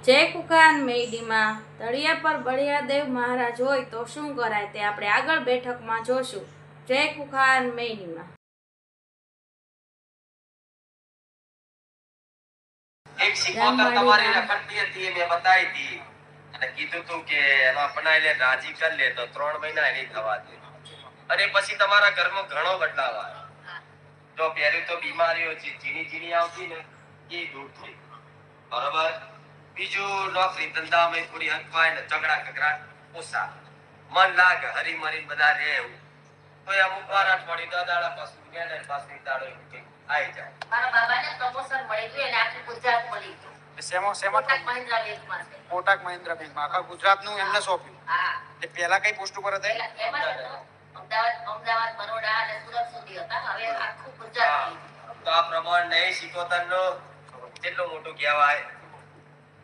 જય કુકાન મેડીમાં તળિયા પર બળિયાદેવ મહારાજ હોય તો શું કરાય તે આપણે આગળ બેઠકમાં જોશું। જય કુકાન મેડીમાં એક સિકોતર તમારી રખડતી હતી મેં બતાવી હતી અને કીધું તું કે એનો અપનાઈ લે રાજી કર લે તો 3 મહિના એની થવા દે અને પછી તમારા ઘરમાં ઘણો બદલાવ આવ્યો। જો પહેલી તો બીમારીઓ ઝીણી આવતી ને એ દૂર થઈ બરોબર। બીજું નોકરી ધંધામાં થોડી હંફાય ને ઝઘડા કકરાટ ઓછા મન લાગે હરી મરી બધા રહે એવું તો અમુક વાર અઠવાડિયે 10 દાડા પાછું ગયા ને પાછું દાડો આવી જાય। મારા બાબાને પ્રમોશન મળી ગયું અને આખું ગુજરાત મળી ગયું। કોટક મહિન્દ્રા બેંકમાં છે। કોટક મહિન્દ્રા બેંકમાં આખા ગુજરાતનું એમને સોંપ્યું। હા એટલે પહેલા કઈ પોસ્ટ ઉપર હતા? અમદાવાદ બરોડા અને સુરત સુધી હતા। હવે આખું ગુજરાત મળી ગયું। તો આ પ્રમાણે સિકોતરનો કેટલો મોટો કહેવાય।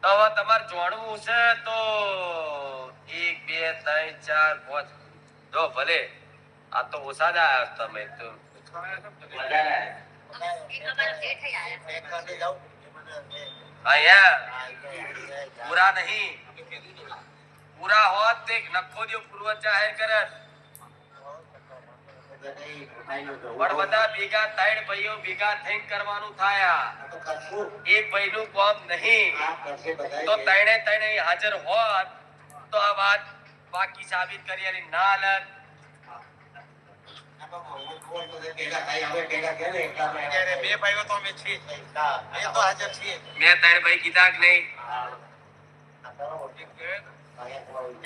તો હવે તમારે જોડવું છે તો 1 2 3 4 5 જો ભલે આ તો ઓછા જ આવ્યા તમે તો પૂરા નહીં પૂરા હોત તે નખો દો પૂર્વ જાહેર કરે પણ બધા ભેગા 3 ભાઈઓ ભેગા થઈને કરવાનું થાય। એક ભાઈનું કામ નહીં તો 3 હાજર હોત તો આ વાત બાકી સાબિત કરી ના હાલત। બે ભાઈઓ તો અમે છીએ, એ તો હાજર છીએ। મેં 3 ભાઈ કીધા કે નહીં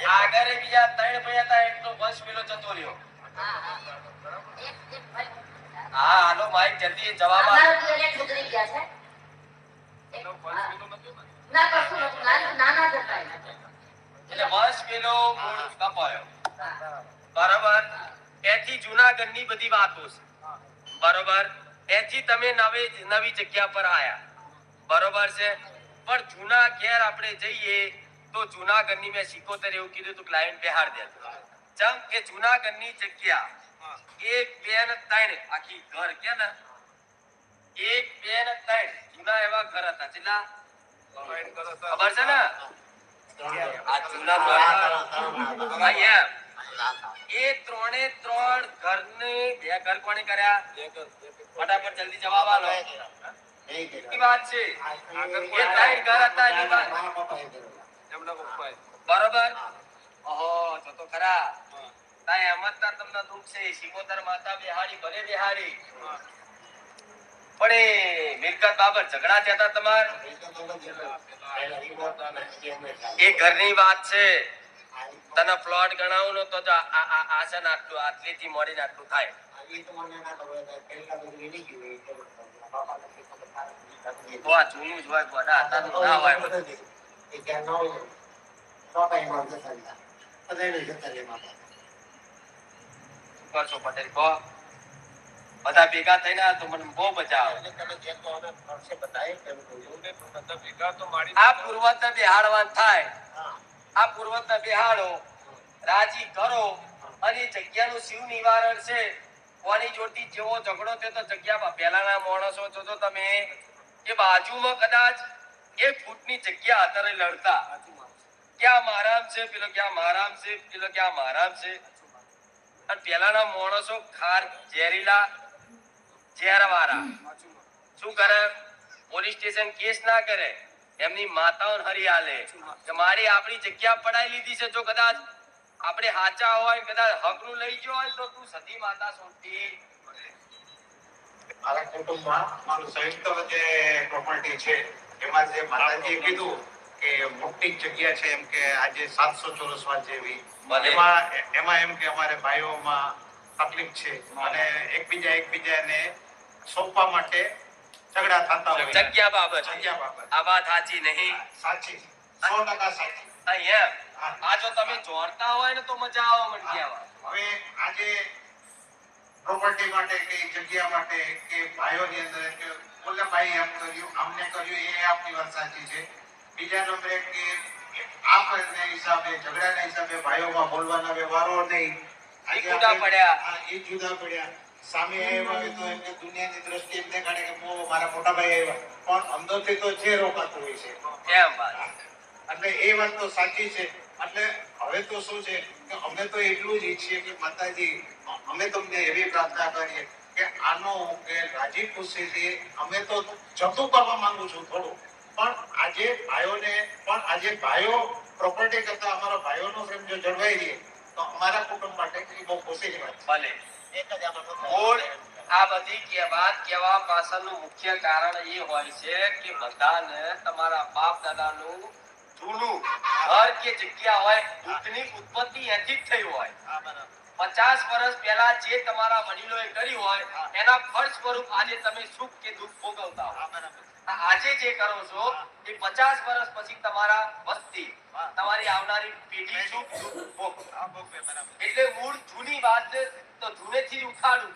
આગળ બીજા 3 ભાઈ હતા એટલો વંશ પેલો જતો રહ્યો। હા હાલો માઈક જલ્દી જવાબ આપો। ગુજરી ગયા છે ના કશું નતું નાના જ હતા એટલે વંશ પેલો મૂળ કપાયો બરાબર। એથી જૂનાગઢની બધી વાતો છે બરોબર। એથી તમે નવી જગ્યા પર આયા બરોબર છે પણ જૂના ઘેર આપણે જઈએ તો જૂનાગઢની મેં સિકોતર એવું કીધું તું ક્લાયન્ટ બિહાર દે ચમ કે જૂનાગઢની જગ્યા 1 2 ને 3 આખી ઘર કે ને 1 2 ને 3 જૂના એવા ઘર હતા કેટલા ખબર છે ને આ જૂના ઘર અહીંયા એ 3 ઘરને 2 ઘર કોણે કર્યા ફટાફટ જલ્દી જવાબ આલો। એની વાત છે એ 3 ઘર હતા એની વાત બરોબર। ઓહો તો ખરા તાય અમતતા તમને દુઃખ છે સિકોતર માતા બિહારી ભલે બિહારી પણ એ મિલકત બાબત ઝઘડા થતા તમાર એ ઘરની વાત છે। તને પ્લોટ ગણાવું તો આસન આટલું આટલીથી મોડીને આટલું થાય તો આ જૂનું જ હોય બધા હતા ના હોય કરશો પટેલ કહો બધા ભેગા થઈને તો મને બહુ મજા આવે। આ પૂર્વત બિહાડવાન થાય આ પૂર્વત બિહાડો રાજી કરો અને જગ્યાનું શિવ નિવારણ છે કોની જોડતી જેવો ઝઘડો થયો તો જગ્યા પહેલાના માણસો જો તો તમે એ બાજુમાં કદાચ 1 ફૂટની જગ્યા અત્યારે લડતા ક્યાં મારામ છે પેલો ક્યાં મારામ છે પેલો ક્યાં મારામ છે અને પહેલાના માણસો ખાર ઝેરીલા ઝેરવાળા શું કરે પોલીસ સ્ટેશન કેસ ના કરે એમની માતાઓને હરી આલે કે મારી આપણી જગ્યા પડાઈ લીધી છે જો કદાચ આપણે હાચા હોય કદાચ હકનું લઈ ગયો હોય તો તું સતી માતા સોંટી મારા કુટુંબમાં મારું સંયુક્ત જે પ્રોપર્ટી છે એમાં જે માતાજીએ કીધું કે મોટી જગ્યા છે એમ કે આજે 700 ચોરસ વાર જેવી એમાં એમ કે અમારે ભાઈઓમાં તકલીફ છે અને એકબીજાને સોંપવા માટે ઝઘડા થતા હોય જગ્યા બાબત આ વાત સાચી નહીં સાચી 100% સાચી અહીંયા આ જો તમે જોડતા હોય ને તો મજા આવે મંડિયાવા હવે આજે પ્રોપર્ટી માટે કે જગ્યા માટે કે ભાઈઓની અંદર કે ઓલા ભાઈ એમ કર્યું અમને કર્યું એ આપની વાત સાચી છે। બીજા નંબરે કે આપના હિસાબે ઝઘડાના હિસાબે ભાઈઓમાં બોલવાના વ્યવહારો નહીં જુદા પડ્યા સામે આવ્યા હોય તો એમને દુનિયાની દ્રષ્ટિ એમને કાઢે કે મારા મોટા ભાઈ આવ્યા પણ અંદરથી તો જે રોકાતું હોય છે કેમ વાત એટલે એ વાત તો સાચી છે. એટલે હવે તો શું છે કે અમે તો એટલું જ ઈચ્છીએ કે માતાજી અમે તમને એવી પ્રાર્થના કરીએ કે આનો ઉકેલ રાજી ખુશીથી અમે તો જતું કરવા માંગુ છું થોડું, પણ આજે ભાઈઓ પ્રોપર્ટી કરતા અમારા ભાઈઓનો પ્રેમ જો જળવાઈ રહે તો અમારા કુટુંબ માટે એ બહુ ખુશીની વાત છે. ભલે મૂળ આ બધી વાત કહેવા પાછળનું મુખ્ય કારણ એ હોય છે કે બધાને તમારા બાપ દાદાનું જૂનું ઘર કે જગ્યા હોય દુઃખની ઉત્પત્તિ એથી જ થઈ હોય. 50 વર્ષ પહેલા જે તમારા વડીલોએ કર્યું હોય એના ફળ સ્વરૂપ આજે તમે સુખ કે દુઃખ ભોગવતા હો. આજે જે કરો છો એ 50 વર્ષ પછી તમારા વસ્તી તમારી આવનારી પેઢી સુખ દુઃખ ભોગવે. એટલે મૂળ જૂની વાત તો જૂનેથી જ ઉખાડું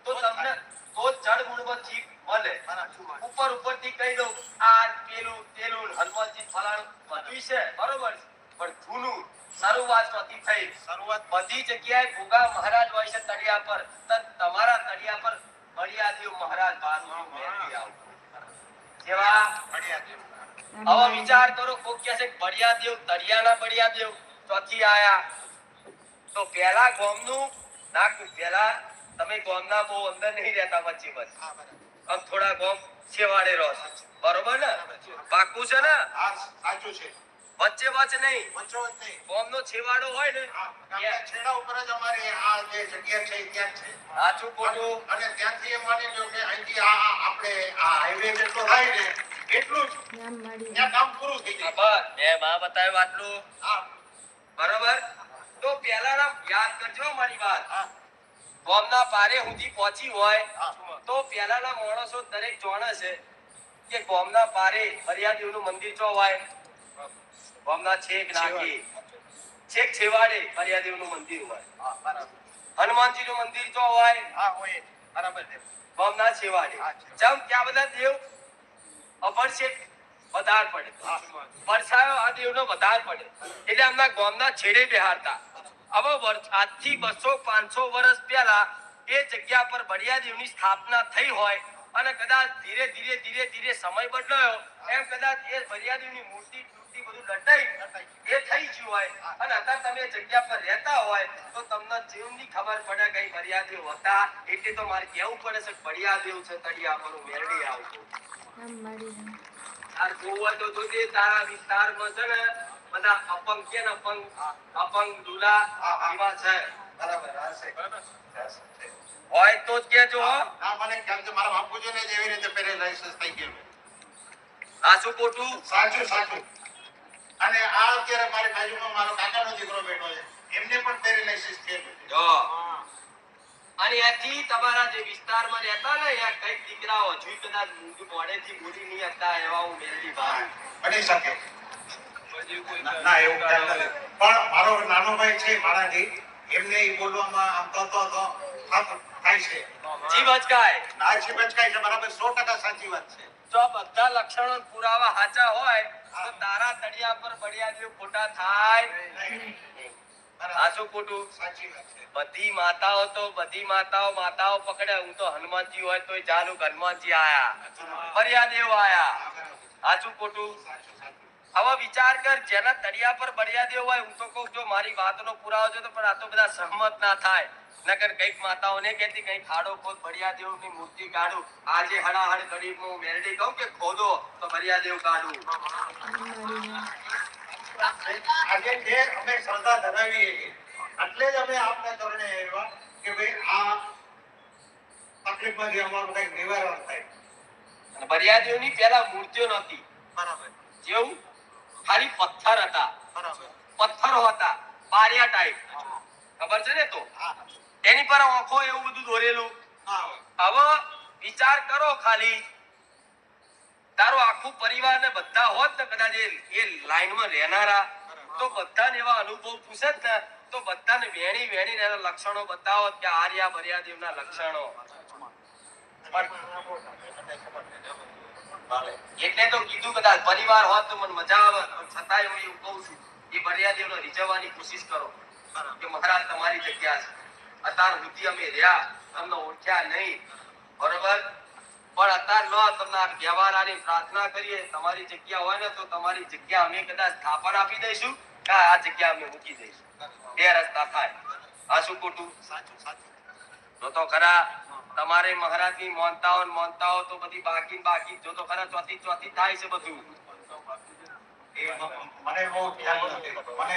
તો તમને તો જડ મૂળમાંથી મળે. ઉપરથી કહી દઉં આ પેલું પેલું હનુમાનજી ફલાણું બધું છે બરોબર, પણ જૂનું શરૂઆત નથી થઈ. બધી જગ્યાએ ભોગા મહારાજ હોય છે તળિયા પર, તમારા તળિયા પર બળિયાદેવ મહારાજ બારનું મેળવી આવો. જેવા હવે વિચાર કરો, કોક કહે છે બળિયાદેવ તળિયાના બળિયાદેવ ચોથી આયા તો પેલા ગામનું નાખું. પેલા તમે ગામના બહુ અંદર નહીં રહેતા, વચ્ચે વચ્ચે આમ થોડા ગામ છેવાડે રહો છો, બરોબર ને? પાકું છે ને? સાચું છે. વચ્ચે વચ્ચે નહીં, વચ્ચોવચ નહીં. ગામનો છેવાડો હોય ને છેડા ઉપર જ અમારી આ જે જગ્યા છે ત્યાં છે. સાચું ખોટું? અને ત્યાંથી એમ માની લો કે અહીંથી આપણે આ હાઈવે જેટલો થાય ને એટલું જ ત્યાં કામ પૂરું થઈ જાય. બસ મેં માં બતાવ્યું આટલું. હા, બરોબર. તો પહેલાના યાદ કરજો મારી વાત. ગામના પારે સુધી પહોંચી હોય તો પહેલાના માણસો દરેક જાણે છે કે ગામના પારે હરિયાદેવનું મંદિર ચો હોય, ગામના છેક નાખી છેક છેવાડે હરિયાદેવનું મંદિર હોય. હનુમાનજીનું મંદિર ચો હોય, બરાબર છે. ગામના છેવાડે. જેમ ત્યાં બધા દેવ અપરછેક વધાર પડે, પરસાયો આ દેવનો વધાર પડે એટલે એમના ગામના છેડે બેહાડતા. હવે આજથી 200-500 વર્ષ પહેલા એ જગ્યા પર બળિયાદેવની સ્થાપના થઈ હોય અને કદાચ ધીરે ધીરે સમય બદલાયો એમ કદાચ એ બળિયાદેવની મૂર્તિ બધું લટાઈ એ થઈ ગયું હોય અને અત્યારે તમે જગ્યા પર રહેતા હોય તો તમને જીવની ખબર પડે કઈ બળિયાદેવ હતા. એટલે તો મારે કહેવું પડે છે બળિયાદેવ છે તળિયા પર મેળવી આવતો. આ જોવા તો જોજે તારા વિસ્તારમાં છે ને બધા અપંગ કે ને અપંગ દુલા એવા છે. બરાબર હશે. હોય તો જ કેજો. હા, મને ખ્યાલ છે. મારા બાપુજીને જ એવી રીતે પેરેલાઇસિસ થઈ ગયેલું. સાચું ખોટું? સાચું. અને આ અત્યારે મારી બાજુમાં મારો કાકાનો દીકરો બેઠો છે, એમને પણ પેરેલાઇસિસ થયેલું છે. જો અને એથી તમારા જે વિસ્તારમાં રહેતા ને યા કઈક દીકરાઓ હજુ કદાચ મોડેથી મૂડી નહીં હતા એવા હું મેળવી ભાવ બની શકે. ના, એવું ખ્યાલ નથી. પણ મારો નાનો ભાઈ છે મારાથી, એમને ઈ બોલવામાં આમ તો થાય છે. જીવ અચકાય. ના, જીભ અચકાય છે. બરાબર 100% સાચી વાત છે. જો આ બધા લક્ષણો પુરાવા સાચા હોય તો તારા તળિયા પર બળિયાદેવ ખોટા થાય. સાચું ખોટું? સાચી વાત છે. બધી માતાઓ પકડે. હું તો હનુમાનજી હોય તો ચાલુ હનુમાનજી આયા, બળિયાદેવ આયા. સાચું ખોટું? હવે વિચાર કર, જેના તળિયા પર બળિયાદેવ હોય, હું તો કહું જો મારી વાતનો પુરાવો છે તો પણ આ તો બધા સહમત ના થાય. નકર કઈક માતાઓને કહેતી કઈક ખાડો ખોદ બળિયાદેવની મૂર્તિ કાઢું. આજે હડાહડ ગરીબમાં મેરડી કહું કે ખોદો તો બળિયાદેવ કાઢું. આજે જે અમે શ્રદ્ધા ધરાવીએ છીએ એટલે જ અમે આપના ચરણે આવ્યા કે ભાઈ આ તકલીફમાંથી અમારું કંઈક નિવારણ થાય. અને બળિયાદેવની પહેલા મૂર્તિઓ નહોતી. બરાબર. જેવું ખાલી પથ્થર હતા, બરાબર. પથ્થરો હતા પારિયા ટાઈપ. ખબર છે ને? તો એની પર આંખો એવું બધું દોરેલું. હવે વિચાર કરો, ખાલી તારો આખું પરિવાર ને બધા હોત ને કદાચ એ લાઈનમાં રહેનારા તો બધાને એવા અનુભવ પૂછે ને તો બધાને વેણી એના લક્ષણો બતાવો કે આર્યા બળિયાદેવના લક્ષણો. એટલે તો કીધું કદાચ પરિવાર હોત તો મને મજા આવે, છતાંય હું એવું કહું છું એ બળિયાદેવને રીઝવવાની કોશિશ કરો કે મહારાજ તમારી જગ્યા છે. અત્યાર સુધી અમે રહ્યા, તમને ઓળખ્યા નહીં, બરોબર? પણ અત્યારે નો તમને આ વ્યવહારાની પ્રાર્થના કરીએ તમારી જગ્યા હોય ને તો તમારી જગ્યા અમે કદાચ સ્થાપન આપી દઈશું કે આ જગ્યા અમે મૂકી દઈશું. બે રસ્તા થાય. આ શું ખોટું? જો તો ખરા તમારે મહારાજની મોનતાઓ તો બધી બાકી જો તો ખરા ચોથી થાય છે બધું. મને બહુ ખ્યાલ નથી. મને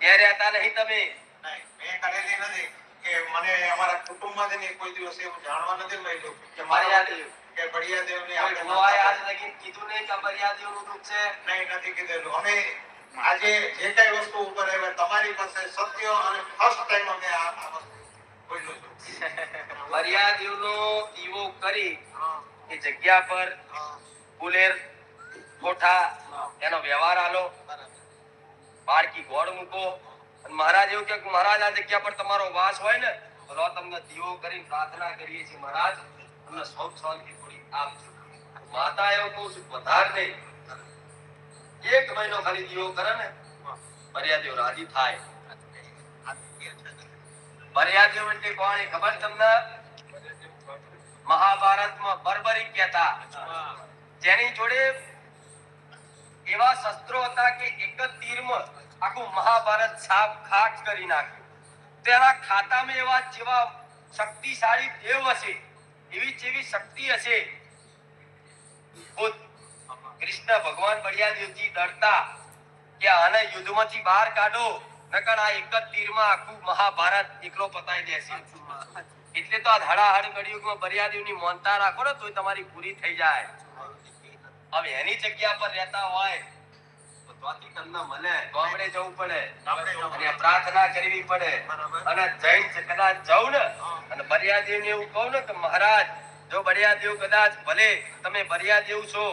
ઘેર રહેતા નહીં તમે. મેં કરેલી નથી કે મને અમારા કુટુંબમાં જ નહીં કોઈ દિવસ એવું જાણવા નથી મળ્યું કે બળિયાદેવ કે બળિયાદેવની કોઈ આપણે ભુવાએ આજ લગી કીધું નહીં કે બળિયાદેવનું દુઃખ છે. નહીં, નથી કીધેલું. અમે આજે જે કઈ વસ્તુ ઉપર આવ્યા તમારી પાસે સત્ય અને ફર્સ્ટ ટાઈમ અમે આ વસ્તુ બોલ્યું છું. બળિયાદેવનો દીવો કરી એ જગ્યા પર કુલેર કોઠા એનો વ્યવહાર આલો, બાળકી ગોળ મૂકો અને મહારાજ એવું કે મહારાજ આ જગ્યા પર તમારો વાસ હોય ને તો લો તમને દીવો કરી પ્રાર્થના કરીએ છીએ મહારાજ તમને સુખ શાંતિ થોડી આપજો. માતા એવું કહું છું વધાર નહીં, 1 મહિનો ખાલી દીવો કરે ને બળિયાદેવ રાજી થાય. બળિયાદેવ એટલે કોણ એ ખબર તમને? મહાભારતમાં બર્બરી કહેતા, જેની જોડે એવા શસ્ત્રો હતા કે એક જ તીરમાં આખું મહાભારત સાફ ખાક કરી નાખ્યું. તેના ખાતામાં એવા જેવા શક્તિશાળી દેવ હશે એવી જેવી શક્તિ હશે. કૃષ્ણ ભગવાન બળિયાદેવજી ડરતા કે આને યુદ્ધમાંથી બહાર કાઢો નકર આ એક જ તીરમાં આખું મહાભારત એકલો પતાઈ દેશે. એટલે તો આ ધડાહડ કળિયુગમાં બળિયાદેવની મોનતા રાખો ને તોય તમારી પૂરી થઈ જાય. હવે એની જગ્યા પર રહેતા હોય તો ત્યાંથી તમને મળે ગામડે જવું પડે અને પ્રાર્થના કરવી પડે અને જૈન કદાચ જાવ ને અને બળિયાદેવને એવું કહું ને કે મહારાજ જો બળિયાદેવ કદાચ ભલે તમે બળિયાદેવ છો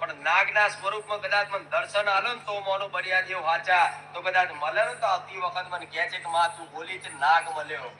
પણ નાગના સ્વરૂપમાં કદાચ મને દર્શન આલો ને તો મોનો બળિયાદેવ હાચા તો કદાચ મળે ને તો આવતી વખત મને કહે છે કે માં તું બોલી છે નાગ મળ્યો.